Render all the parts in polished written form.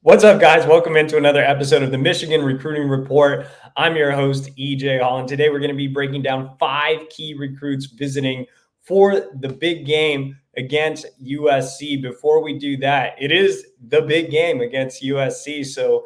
What's up, guys? Welcome into another episode of the Michigan Recruiting Report. I'm your host, EJ Holland. Today, we're going to be breaking down 5 key recruits visiting for the big game against USC. Before we do that, it is the big game against USC. So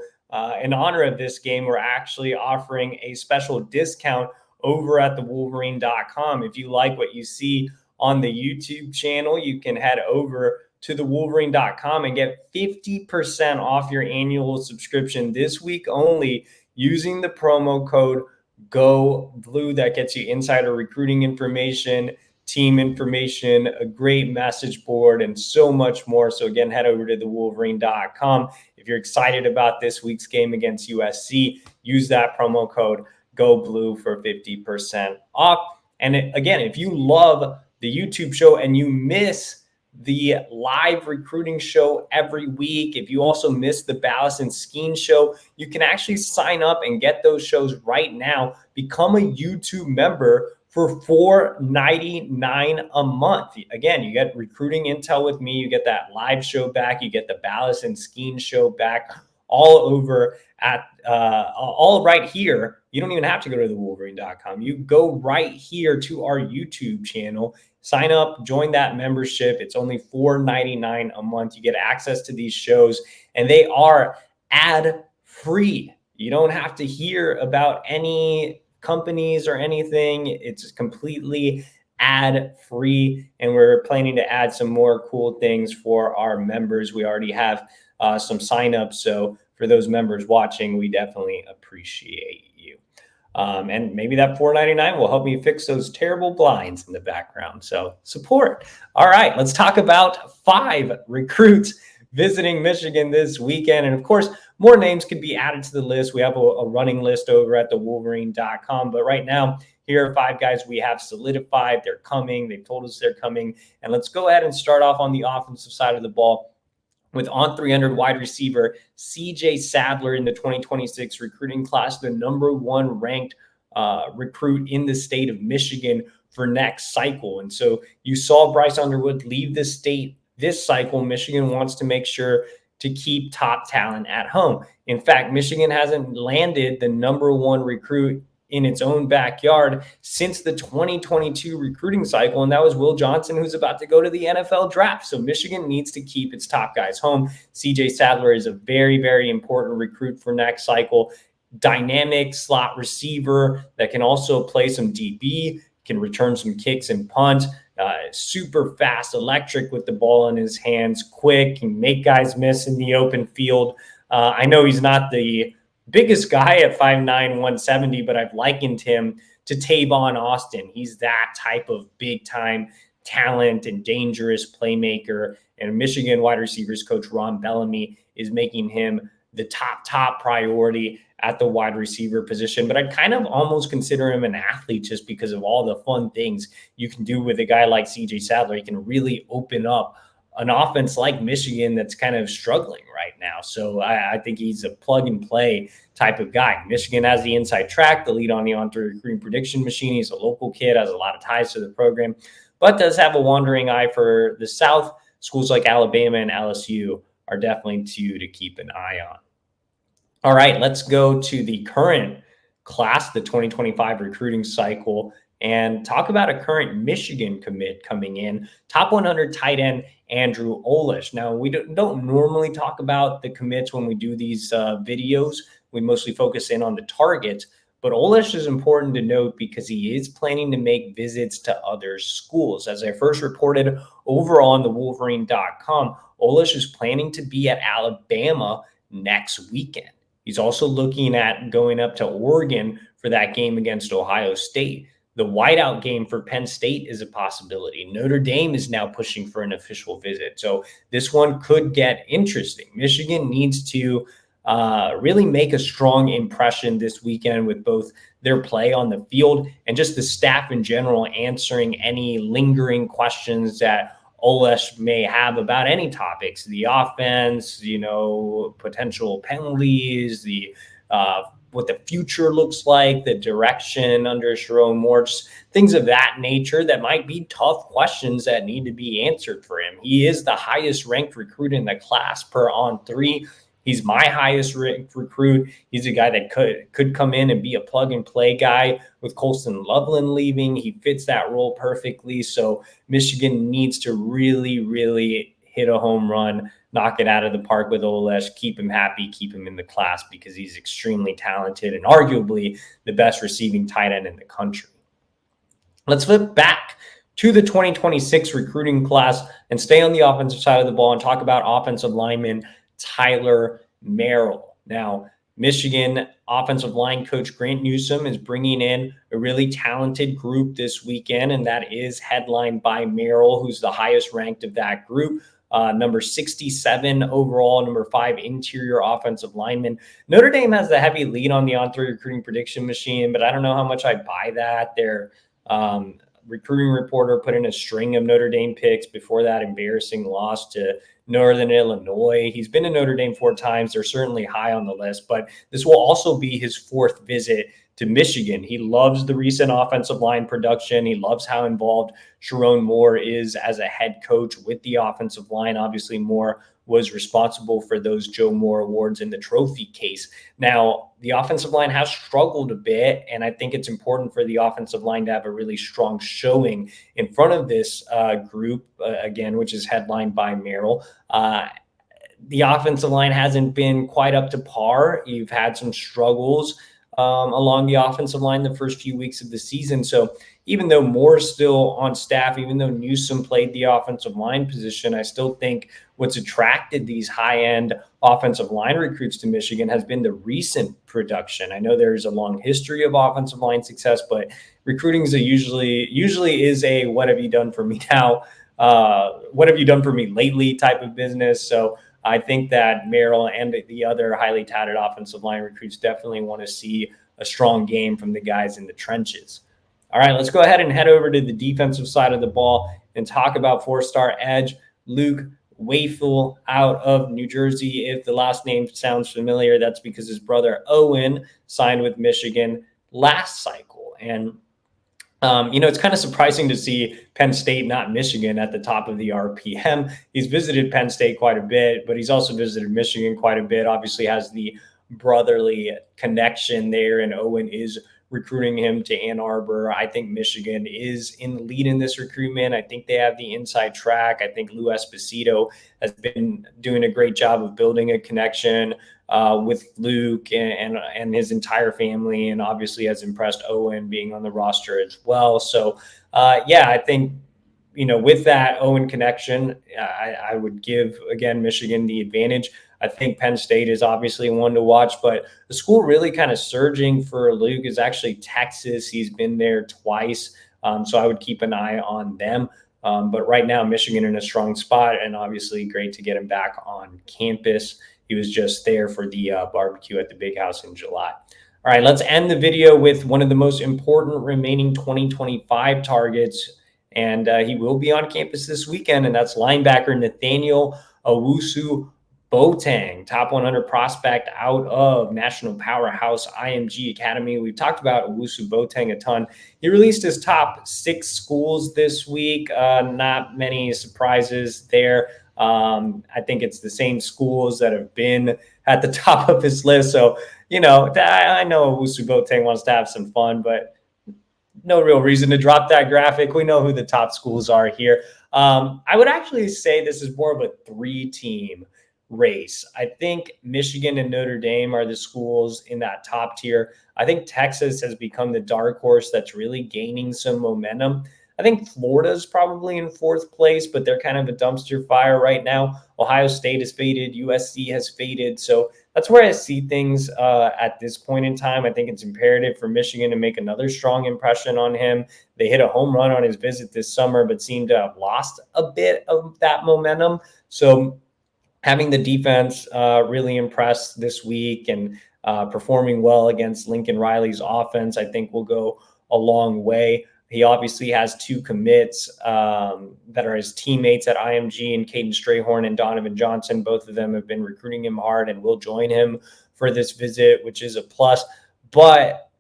in honor of this game, we're actually offering a special discount over at the Wolverine.com. If you like what you see on the YouTube channel, you can head over to the Wolverine.com and get 50% off your annual subscription this week only using the promo code GOBLUE. That gets you insider recruiting information, team information, a great message board, and so much more. So again, head over to the Wolverine.com. If you're excited about this week's game against USC, use that promo code GOBLUE for 50% off. And again, if you love the YouTube show and you miss the live recruiting show every week, if you also miss the Ballast and Skeen show, you can actually sign up and get those shows right now. Become a YouTube member for $4.99 a month. Again, you get recruiting intel with me, you get that live show back, you get the Ballast and Skeen show back, all over at all right here. You don't even have to go to the Wolverine.com. You go right here to our YouTube channel, sign up, join that membership. It's only $4.99 a month. You get access to these shows, and they are ad-free. You don't have to hear about any companies or anything. It's completely ad-free, and we're planning to add some more cool things for our members. We already have some signups. So for those members watching, we definitely appreciate you. And maybe that $4.99 will help me fix those terrible blinds in the background. So support. All right, let's talk about 5 recruits visiting Michigan this weekend. And of course, more names could be added to the list. We have a running list over at the Wolverine.com. But right now, here are 5 guys we have solidified. They're coming. They've told us they're coming. And let's go ahead and start off on the offensive side of the ball with on 300 wide receiver CJ Sadler in the 2026 recruiting class, the #1 ranked recruit in the state of Michigan for next cycle. And so you saw Bryce Underwood leave the state this cycle. Michigan wants to make sure to keep top talent at home. In fact, Michigan hasn't landed the #1 recruit in its own backyard since the 2022 recruiting cycle. And that was Will Johnson, who's about to go to the NFL draft. So Michigan needs to keep its top guys home. CJ Sadler is a very, very important recruit for next cycle. Dynamic slot receiver that can also play some DB, can return some kicks and punts. Super fast, electric with the ball in his hands, quick, can make guys miss in the open field. I know he's not the biggest guy at 5'9", 170, but I've likened him to Tavon Austin. He's that type of big-time talent and dangerous playmaker. And Michigan wide receivers coach Ron Bellamy is making him the top priority at the wide receiver position. But I'd kind of almost consider him an athlete just because of all the fun things you can do with a guy like CJ Sadler. He can really open up an offense like Michigan that's kind of struggling right now. So I think he's a plug and play type of guy. Michigan has the inside track, the lead on the on-3 recruiting prediction machine. He's a local kid, has a lot of ties to the program, but does have a wandering eye for the South. Schools like Alabama and LSU are definitely 2 to keep an eye on. All right, let's go to the current class, the 2025 recruiting cycle, and talk about a current Michigan commit coming in. Top 100 tight end Andrew Olish. Now, we don't normally talk about the commits when we do these videos. We mostly focus in on the targets, but Olish is important to note because he is planning to make visits to other schools. As I first reported over on the Wolverine.com, Olish is planning to be at Alabama next weekend. He's also looking at going up to Oregon for that game against Ohio State. The whiteout game for Penn State is a possibility. Notre Dame is now pushing for an official visit. So this one could get interesting. Michigan needs to really make a strong impression this weekend with both their play on the field and just the staff in general answering any lingering questions that Olish may have about any topics, the offense, potential penalties, what the future looks like, the direction under Sharon Moore, just things of that nature that might be tough questions that need to be answered for him. He is the highest ranked recruit in the class per on 3. He's my highest ranked recruit. He's a guy that could come in and be a plug and play guy with Colston Loveland leaving. He fits that role perfectly. So Michigan needs to really, really hit a home run, knock it out of the park with Olish, keep him happy, keep him in the class, because he's extremely talented and arguably the best receiving tight end in the country. Let's flip back to the 2026 recruiting class and stay on the offensive side of the ball and talk about offensive lineman Tyler Merill. Now, Michigan offensive line coach Grant Newsome is bringing in a really talented group this weekend, and that is headlined by Merill, who's the highest ranked of that group. Number 67 overall, number 5 interior offensive lineman. Notre Dame has the heavy lead on the on-3 recruiting prediction machine, but I don't know how much I buy that. Their recruiting reporter put in a string of Notre Dame picks before that embarrassing loss to Northern Illinois. He's been to Notre Dame 4 times. They're certainly high on the list, but this will also be his 4th visit to Michigan. He loves the recent offensive line production. He loves how involved Sharon Moore is as a head coach with the offensive line. Obviously, Moore was responsible for those Joe Moore Awards in the trophy case. Now, the offensive line has struggled a bit, and I think it's important for the offensive line to have a really strong showing in front of this group, again, which is headlined by Merill. The offensive line hasn't been quite up to par. You've had some struggles along the offensive line the first few weeks of the season. So even though Moore's still on staff, even though Newsome played the offensive line position, I still think what's attracted these high-end offensive line recruits to Michigan has been the recent production. I know there's a long history of offensive line success, but recruiting is usually is a what have you done for me now? What have you done for me lately type of business. So I think that Merill and the other highly touted offensive line recruits definitely want to see a strong game from the guys in the trenches. All right, let's go ahead and head over to the defensive side of the ball and talk about 4-star edge Luke Wful out of New Jersey. If the last name sounds familiar, that's because his brother Owen signed with Michigan last cycle. And it's kind of surprising to see Penn State, not Michigan, at the top of the RPM. He's visited Penn State quite a bit, but he's also visited Michigan quite a bit. Obviously has the brotherly connection there, and Owen is recruiting him to Ann Arbor. I think Michigan is in the lead in this recruitment. I think they have the inside track. I think Lou Esposito has been doing a great job of building a connection with Luke and his entire family, and obviously has impressed Owen being on the roster as well. So, I think, with that Owen connection, I would give, again, Michigan the advantage. I think Penn State is obviously one to watch, but the school really kind of surging for Luke is actually Texas. He's been there twice, so I would keep an eye on them. But right now, Michigan in a strong spot, and obviously great to get him back on campus. He was just there for the barbecue at the Big House in July. All right, let's end the video with one of the most important remaining 2025 targets, and he will be on campus this weekend, and that's linebacker Nathaniel Wubang, top 100 prospect out of national powerhouse IMG Academy. We've talked about Wubang a ton. He released his top 6 schools this week. Not many surprises there. I think it's the same schools that have been at the top of his list. So, I know Wubang wants to have some fun, but no real reason to drop that graphic. We know who the top schools are here. I would actually say this is more of a 3-team race. I think Michigan and Notre Dame are the schools in that top tier. I think Texas has become the dark horse that's really gaining some momentum. I think Florida is probably in 4th place, but they're kind of a dumpster fire right now. Ohio State has faded. USC has faded. So that's where I see things at this point in time. I think it's imperative for Michigan to make another strong impression on him. They hit a home run on his visit this summer, but seem to have lost a bit of that momentum. So having the defense really impress this week and performing well against Lincoln Riley's offense, I think will go a long way. He obviously has 2 commits that are his teammates at IMG, and Caden Strayhorn and Donovan Johnson. Both of them have been recruiting him hard and will join him for this visit, which is a plus. But,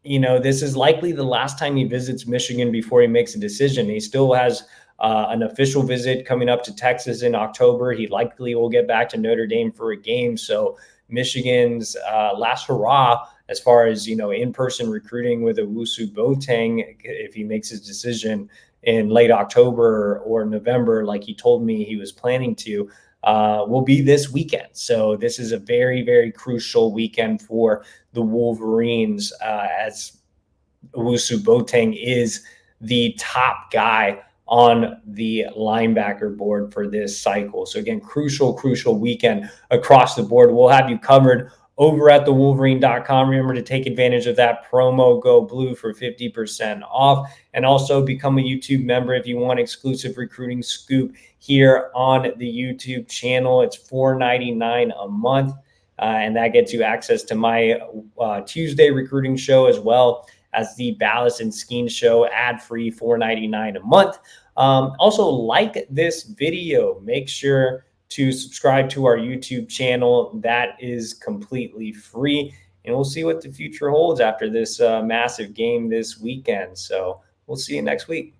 this is likely the last time he visits Michigan before he makes a decision. He still has an official visit coming up to Texas in October. He likely will get back to Notre Dame for a game. So Michigan's last hurrah as far as, in-person recruiting with Owusu Boateng, if he makes his decision in late October or November, like he told me he was planning to, will be this weekend. So this is a very, very crucial weekend for the Wolverines, as Owusu Boateng is the top guy on the linebacker board for this cycle. So again, crucial weekend across the board. We'll have you covered over at thewolverine.com. Remember to take advantage of that promo Go Blue for 50% off, and also become a YouTube member if you want exclusive recruiting scoop here on the YouTube channel. It's $4.99 a month, and that gets you access to my Tuesday recruiting show, as well as the Ballast and Skeen show, ad-free, $4.99 a month. Also, like this video, make sure to subscribe to our YouTube channel. That is completely free, and we'll see what the future holds after this massive game this weekend. So we'll see you next week.